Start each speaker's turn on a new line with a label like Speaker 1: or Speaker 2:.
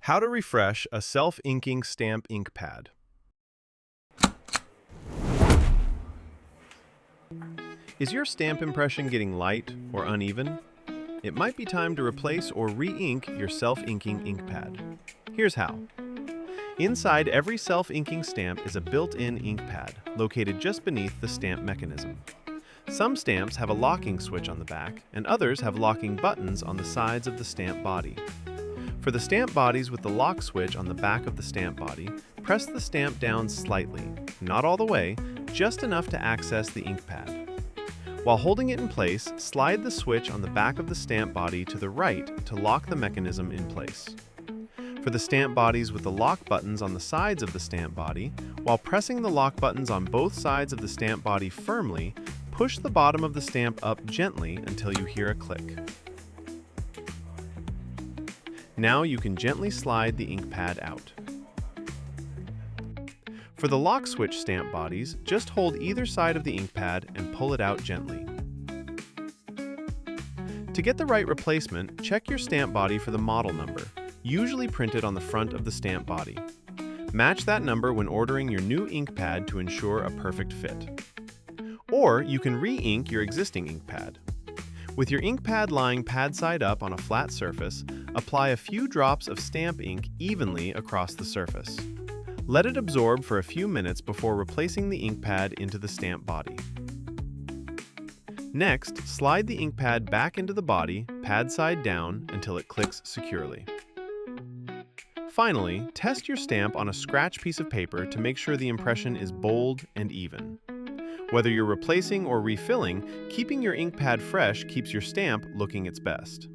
Speaker 1: How to refresh a self-inking stamp ink pad. Is your stamp impression getting light or uneven? It might be time to replace or re-ink your self-inking ink pad. Here's how. Inside every self-inking stamp is a built-in ink pad located just beneath the stamp mechanism. Some stamps have a locking switch on the back, and others have locking buttons on the sides of the stamp body. For the stamp bodies with the lock switch on the back of the stamp body, press the stamp down slightly, not all the way, just enough to access the ink pad. While holding it in place, slide the switch on the back of the stamp body to the right to lock the mechanism in place. For the stamp bodies with the lock buttons on the sides of the stamp body, while pressing the lock buttons on both sides of the stamp body firmly, push the bottom of the stamp up gently until you hear a click. Now you can gently slide the ink pad out. For the lock switch stamp bodies, just hold either side of the ink pad and pull it out gently. To get the right replacement, check your stamp body for the model number, usually printed on the front of the stamp body. Match that number when ordering your new ink pad to ensure a perfect fit. Or you can re-ink your existing ink pad. With your ink pad lying pad side up on a flat surface, apply a few drops of stamp ink evenly across the surface. Let it absorb for a few minutes before replacing the ink pad into the stamp body. Next, slide the ink pad back into the body, pad side down, until it clicks securely. Finally, test your stamp on a scratch piece of paper to make sure the impression is bold and even. Whether you're replacing or refilling, keeping your ink pad fresh keeps your stamp looking its best.